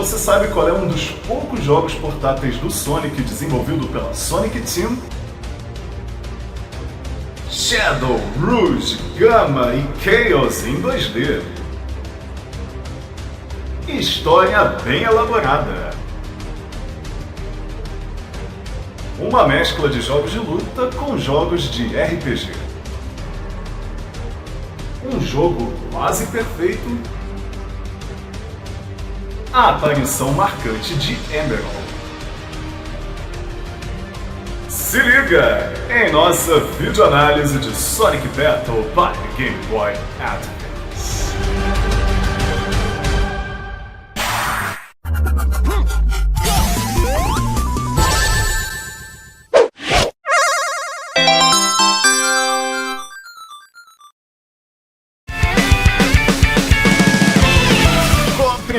Você sabe qual é um dos poucos jogos portáteis do Sonic desenvolvido pela Sonic Team? Shadow, Rouge, Gamma e Chaos em 2D. História bem elaborada. Uma mescla de jogos de luta com jogos de RPG. Um jogo quase perfeito. A aparição marcante de Emerald. Se liga em nossa videoanálise de Sonic Battle para Game Boy Advance.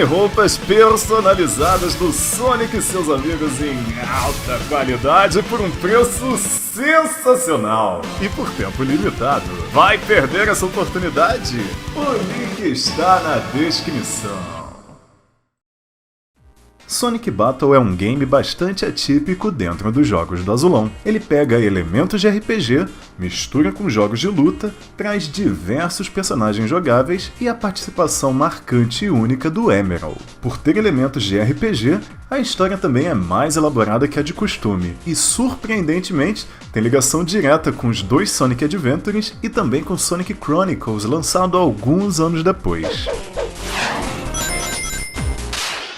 Roupas personalizadas do Sonic e seus amigos em alta qualidade por um preço sensacional e por tempo limitado. Vai perder essa oportunidade? O link está na descrição. Sonic Battle é um game bastante atípico dentro dos jogos do Azulão. Ele pega elementos de RPG, mistura com jogos de luta, traz diversos personagens jogáveis e a participação marcante e única do Emerald. Por ter elementos de RPG, a história também é mais elaborada que a de costume e, surpreendentemente, tem ligação direta com os dois Sonic Adventures e também com Sonic Chronicles, lançado alguns anos depois.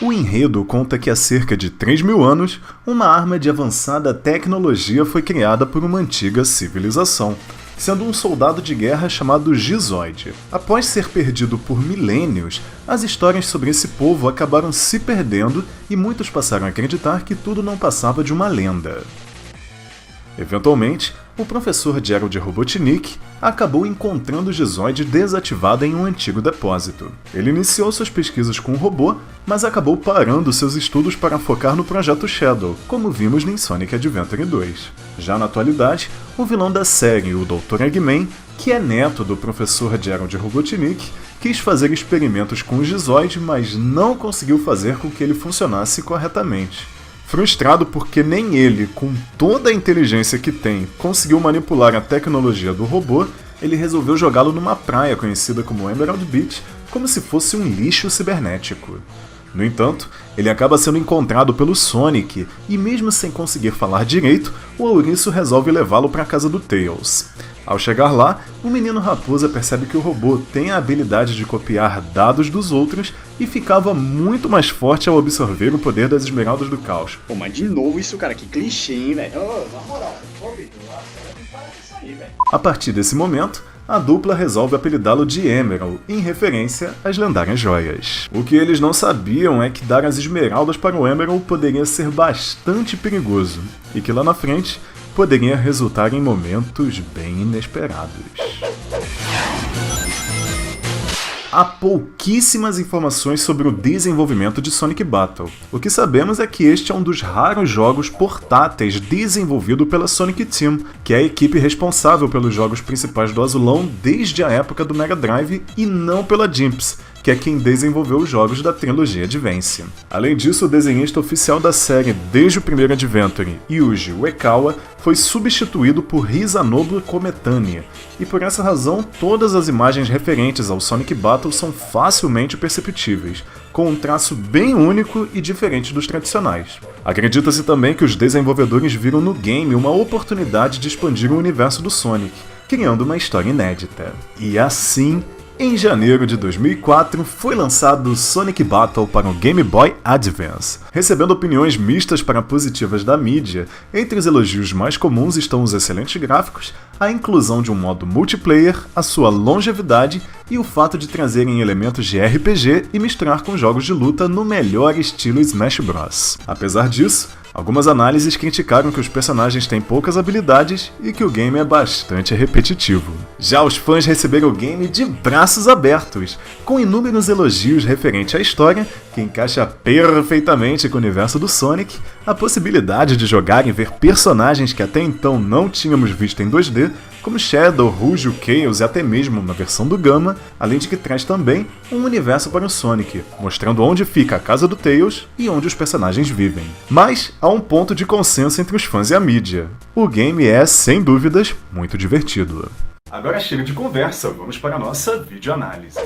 O enredo conta que há cerca de 3.000 anos, uma arma de avançada tecnologia foi criada por uma antiga civilização, sendo um soldado de guerra chamado Gizoid. Após ser perdido por milênios, as histórias sobre esse povo acabaram se perdendo e muitos passaram a acreditar que tudo não passava de uma lenda. Eventualmente, o professor Gerald Robotnik acabou encontrando o Gizoid desativado em um antigo depósito. Ele iniciou suas pesquisas com o robô, mas acabou parando seus estudos para focar no projeto Shadow, como vimos em Sonic Adventure 2. Já na atualidade, o vilão da série, o Dr. Eggman, que é neto do professor Gerald Robotnik, quis fazer experimentos com o Gizoid, mas não conseguiu fazer com que ele funcionasse corretamente. Frustrado porque nem ele, com toda a inteligência que tem, conseguiu manipular a tecnologia do robô, ele resolveu jogá-lo numa praia conhecida como Emerald Beach, como se fosse um lixo cibernético. No entanto, ele acaba sendo encontrado pelo Sonic, e mesmo sem conseguir falar direito, o ouriço resolve levá-lo para a casa do Tails. Ao chegar lá, o menino raposa percebe que o robô tem a habilidade de copiar dados dos outros e ficava muito mais forte ao absorver o poder das esmeraldas do caos. Pô, mas de novo isso, cara, que clichê, hein, velho? Na moral, velho. A partir desse momento, a dupla resolve apelidá-lo de Emerald, em referência às lendárias joias. O que eles não sabiam é que dar as esmeraldas para o Emerald poderia ser bastante perigoso, e que lá na frente poderia resultar em momentos bem inesperados. Há pouquíssimas informações sobre o desenvolvimento de Sonic Battle. O que sabemos é que este é um dos raros jogos portáteis desenvolvido pela Sonic Team, que é a equipe responsável pelos jogos principais do Azulão desde a época do Mega Drive, e não pela Jimps, que é quem desenvolveu os jogos da trilogia Advance. Além disso, o desenhista oficial da série desde o primeiro Adventure, Yuji Uekawa, foi substituído por Hisanobu Kometani, e por essa razão todas as imagens referentes ao Sonic Battle são facilmente perceptíveis, com um traço bem único e diferente dos tradicionais. Acredita-se também que os desenvolvedores viram no game uma oportunidade de expandir o universo do Sonic, criando uma história inédita. E assim, em janeiro de 2004, foi lançado Sonic Battle para o Game Boy Advance, recebendo opiniões mistas para positivas da mídia. Entre os elogios mais comuns estão os excelentes gráficos, a inclusão de um modo multiplayer, a sua longevidade e o fato de trazerem elementos de RPG e misturar com jogos de luta no melhor estilo Smash Bros. Apesar disso, algumas análises criticaram que os personagens têm poucas habilidades e que o game é bastante repetitivo. Já os fãs receberam o game de braços abertos, com inúmeros elogios referentes à história, que encaixa perfeitamente com o universo do Sonic, A possibilidade de jogar e ver personagens que até então não tínhamos visto em 2D, como Shadow, Rouge, Chaos e até mesmo uma versão do Gamma, além de que traz também um universo para o Sonic, mostrando onde fica a casa do Tails e onde os personagens vivem. Mas há um ponto de consenso entre os fãs e a mídia. O game é, sem dúvidas, muito divertido. Agora chega de conversa, vamos para a nossa videoanálise.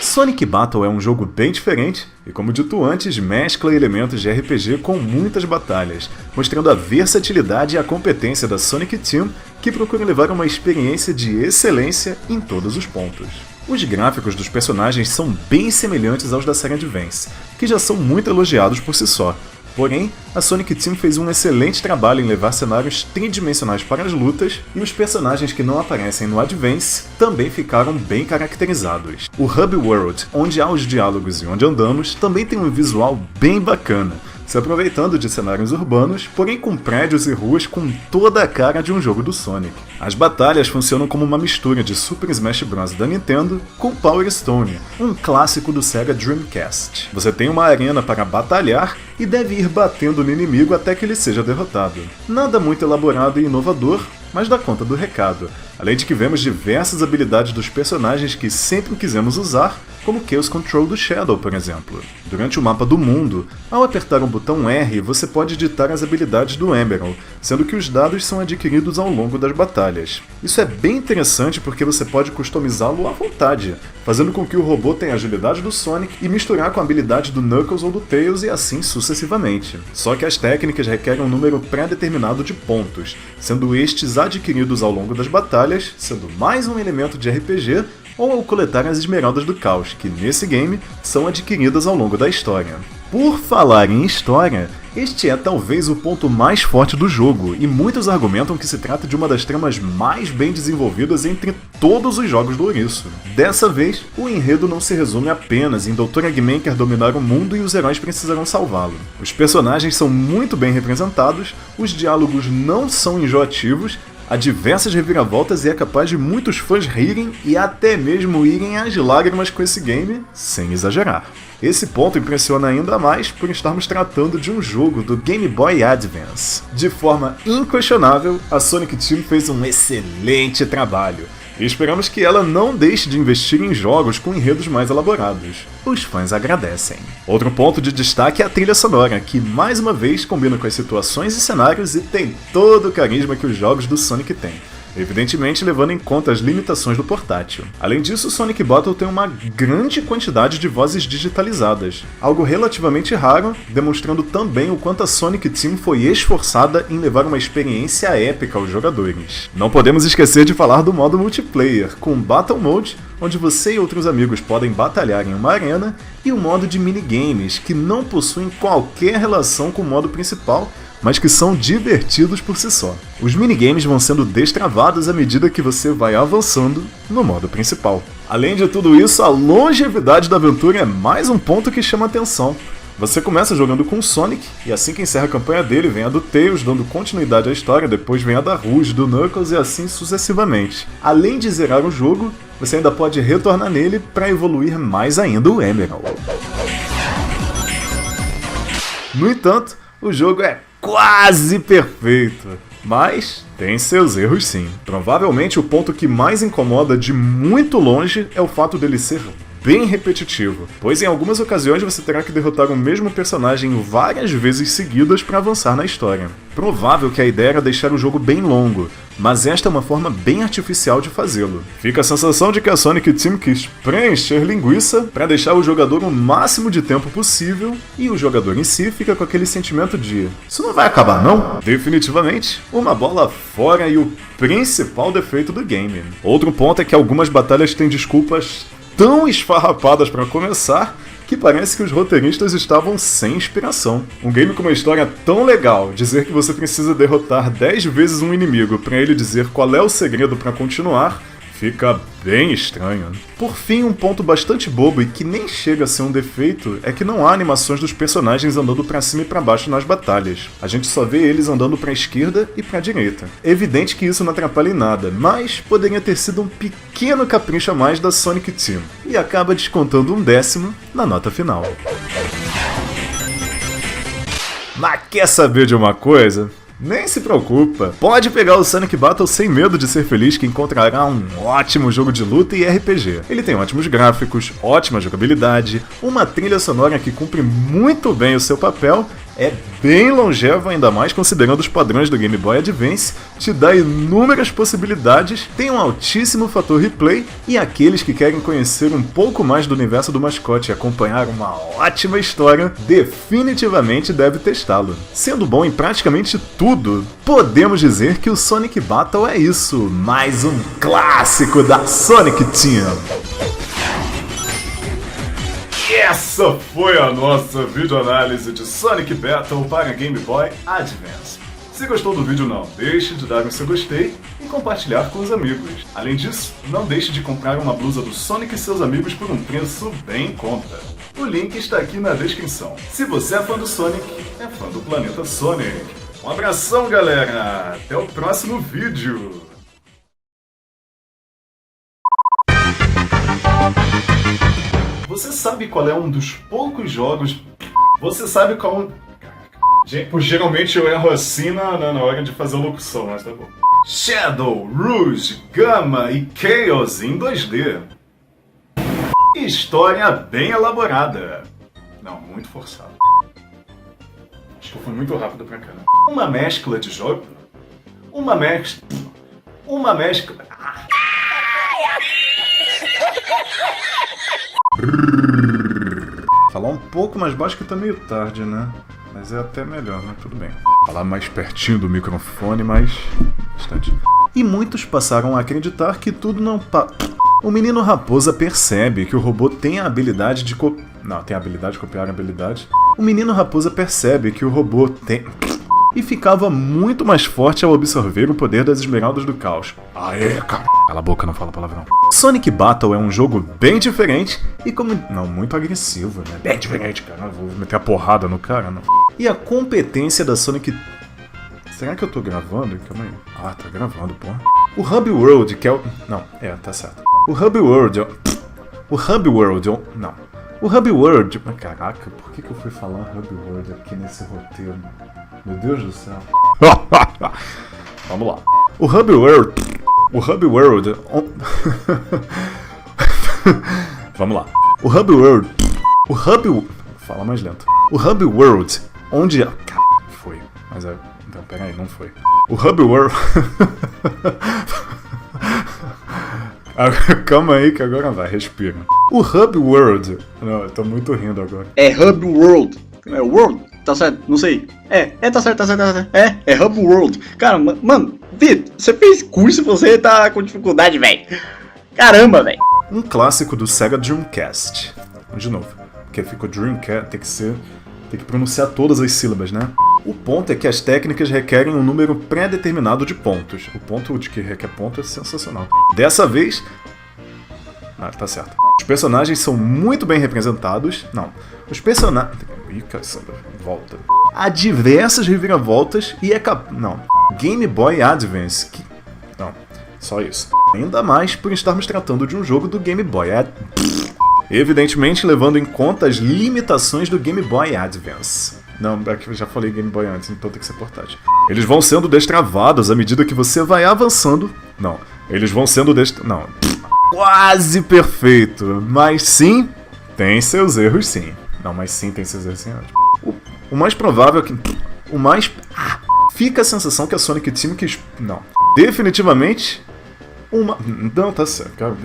Sonic Battle é um jogo bem diferente e, como dito antes, mescla elementos de RPG com muitas batalhas, mostrando a versatilidade e a competência da Sonic Team, que procura levar uma experiência de excelência em todos os pontos. Os gráficos dos personagens são bem semelhantes aos da série Advance, que já são muito elogiados por si só. Porém, a Sonic Team fez um excelente trabalho em levar cenários tridimensionais para as lutas, e os personagens que não aparecem no Advance também ficaram bem caracterizados. O Hub World, onde há os diálogos e onde andamos, também tem um visual bem bacana, se aproveitando de cenários urbanos, porém com prédios e ruas com toda a cara de um jogo do Sonic. As batalhas funcionam como uma mistura de Super Smash Bros. Da Nintendo com Power Stone, um clássico do Sega Dreamcast. Você tem uma arena para batalhar e deve ir batendo no inimigo até que ele seja derrotado. Nada muito elaborado e inovador, mas dá conta do recado, além de que vemos diversas habilidades dos personagens que sempre quisemos usar, como Chaos Control do Shadow, por exemplo. Durante o mapa do mundo, ao apertar o botão R, você pode editar as habilidades do Emerald, sendo que os dados são adquiridos ao longo das batalhas. Isso é bem interessante porque você pode customizá-lo à vontade, fazendo com que o robô tenha a agilidade do Sonic e misturar com a habilidade do Knuckles ou do Tails e assim sucessivamente. Só que as técnicas requerem um número pré-determinado de pontos, sendo estes adquiridos ao longo das batalhas, sendo mais um elemento de RPG, ou ao coletar as Esmeraldas do Caos, que nesse game são adquiridas ao longo da história. Por falar em história, este é talvez o ponto mais forte do jogo, e muitos argumentam que se trata de uma das tramas mais bem desenvolvidas entre todos os jogos do Ouriço. Dessa vez, o enredo não se resume apenas em Dr. Eggman quer dominar o mundo e os heróis precisarão salvá-lo. Os personagens são muito bem representados, os diálogos não são enjoativos, há diversas reviravoltas e é capaz de muitos fãs rirem e até mesmo irem às lágrimas com esse game, sem exagerar. Esse ponto impressiona ainda mais por estarmos tratando de um jogo do Game Boy Advance. De forma inquestionável, a Sonic Team fez um excelente trabalho, e esperamos que ela não deixe de investir em jogos com enredos mais elaborados. Os fãs agradecem. Outro ponto de destaque é a trilha sonora, que mais uma vez combina com as situações e cenários e tem todo o carisma que os jogos do Sonic têm, evidentemente levando em conta as limitações do portátil. Além disso, Sonic Battle tem uma grande quantidade de vozes digitalizadas, algo relativamente raro, demonstrando também o quanto a Sonic Team foi esforçada em levar uma experiência épica aos jogadores. Não podemos esquecer de falar do modo multiplayer, com Battle Mode, onde você e outros amigos podem batalhar em uma arena, e o modo de minigames, que não possuem qualquer relação com o modo principal, mas que são divertidos por si só. Os minigames vão sendo destravados à medida que você vai avançando no modo principal. Além de tudo isso, a longevidade da aventura é mais um ponto que chama atenção. Você começa jogando com o Sonic, e assim que encerra a campanha dele, vem a do Tails, dando continuidade à história, depois vem a da Rouge, do Knuckles e assim sucessivamente. Além de zerar o jogo, você ainda pode retornar nele para evoluir mais ainda o Emerald. No entanto, o jogo é quase perfeito, mas tem seus erros sim. Provavelmente o ponto que mais incomoda de muito longe é o fato dele ser bem repetitivo, pois em algumas ocasiões você terá que derrotar o mesmo personagem várias vezes seguidas para avançar na história. Provável que a ideia era deixar o jogo bem longo, mas esta é uma forma bem artificial de fazê-lo. Fica a sensação de que a Sonic Team quis preencher linguiça para deixar o jogador o máximo de tempo possível, e o jogador em si fica com aquele sentimento de "isso não vai acabar não?". Definitivamente, uma bola fora e o principal defeito do game. Outro ponto é que algumas batalhas têm desculpas tão esfarrapadas para começar que parece que os roteiristas estavam sem inspiração. Um game com uma história tão legal, dizer que você precisa derrotar 10 vezes um inimigo para ele dizer qual é o segredo para continuar, fica bem estranho. Por fim, um ponto bastante bobo e que nem chega a ser um defeito é que não há animações dos personagens andando pra cima e pra baixo nas batalhas. A gente só vê eles andando pra esquerda e pra direita. É evidente que isso não atrapalha em nada, mas poderia ter sido um pequeno capricho a mais da Sonic Team, e acaba descontando 1/10 na nota final. Mas quer saber de uma coisa? Nem se preocupa, pode pegar o Sonic Battle sem medo de ser feliz que encontrará um ótimo jogo de luta e RPG. Ele tem ótimos gráficos, ótima jogabilidade, uma trilha sonora que cumpre muito bem o seu papel, é bem longevo, ainda mais considerando os padrões do Game Boy Advance, te dá inúmeras possibilidades, tem um altíssimo fator replay e aqueles que querem conhecer um pouco mais do universo do mascote e acompanhar uma ótima história, definitivamente deve testá-lo. Sendo bom em praticamente tudo, podemos dizer que o Sonic Battle é isso, mais um clássico da Sonic Team. Essa foi a nossa videoanálise de Sonic Battle para Game Boy Advance. Se gostou do vídeo, não deixe de dar o seu gostei e compartilhar com os amigos. Além disso, não deixe de comprar uma blusa do Sonic e seus amigos por um preço bem em conta. O link está aqui na descrição. Se você é fã do Sonic, é fã do Planeta Sonic. Um abração, galera! Até o próximo vídeo! Você sabe qual é um dos poucos jogos... Você sabe qual... Gente, geralmente eu erro assim na hora de fazer a locução, mas tá bom. Shadow, Rouge, Gamma e Chaos em 2D. História bem elaborada. Não, muito forçado. Acho que eu fui muito rápido pra cá, né? Uma mescla de jogo... Uma mescla... Falar um pouco mais baixo que tá meio tarde, né? Mas é até melhor, né? Tudo bem. Falar mais pertinho do microfone, mas... bastante. E muitos passaram a acreditar que tudo não O menino Raposa percebe que o robô tem a habilidade de tem a habilidade de copiar a habilidade. O menino Raposa percebe que o robô tem... E ficava muito mais forte ao absorver o poder das Esmeraldas do Caos. Aê, cara! Cala a boca, não fala palavrão. Sonic Battle é um jogo bem diferente e como... Não, muito agressivo, né? Bem diferente, cara. Não vou meter a porrada no cara, não. E a competência da Sonic... Será que eu tô gravando? Calma aí. Ah, tá gravando, pô. O Hub World, que é o... Não, tá certo. O Hub World... O Hub World... Não. O Hub World... Caraca, por que eu fui falar Hub World aqui nesse roteiro? Meu Deus do céu. Vamos lá. O Hub World... O Hub World... Vamos lá. O Hub World... O Hub... Fala mais lento. O Hub World... Onde... Foi. Mas é... Então, peraí, não foi. O Hub World... Calma aí que agora vai, respira. O Hub World... Não, eu tô muito rindo agora. É Hub World. É World? Tá certo? Não sei. Tá certo. É Hub World. Cara, mano, Vitor, você fez curso e você tá com dificuldade, velho. Caramba, velho. Um clássico do Sega Dreamcast. De novo, porque fica o Dreamcast, tem que pronunciar todas as sílabas, né? O ponto é que as técnicas requerem um número pré-determinado de pontos. O ponto de que requer ponto é sensacional. Dessa vez... Ah, tá certo. Os personagens são muito bem representados. Não. Os personagens... Ih, caçamba. Volta. Há diversas reviravoltas e é Não. Game Boy Advance. Não. Só isso. Ainda mais por estarmos tratando de um jogo do Game Boy Evidentemente levando em conta as limitações do Game Boy Advance. Não, é que eu já falei Game Boy antes, então tem que ser portátil. Eles vão sendo destravados à medida que você vai avançando. Não. Eles vão sendo Não. Quase perfeito. Mas sim, tem seus erros sim. Não, mas sim, tem seus erros sim. O mais provável é que... O mais... Fica a sensação que a Sonic Team quis... Não. Definitivamente... Não, tá certo. Cara,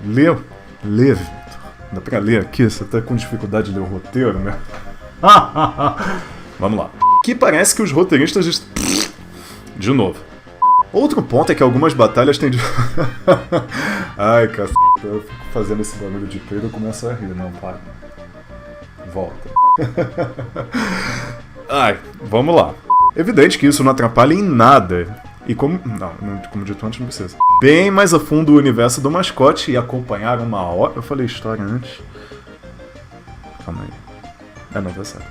lê, Vitor. Dá pra ler aqui? Você tá com dificuldade de ler o roteiro, né? Vamos lá. Que parece que os roteiristas... De novo. Outro ponto é que algumas batalhas têm... Ai, caceta. Eu fico fazendo esse barulho de peido e eu começo a rir. Não, para. Volta. Ai, vamos lá. Evidente que isso não atrapalha em nada. E como... Não, como dito antes, não precisa. Bem mais a fundo o universo do mascote e acompanhar uma hora... Eu falei história antes. Calma aí. Não, tá certo.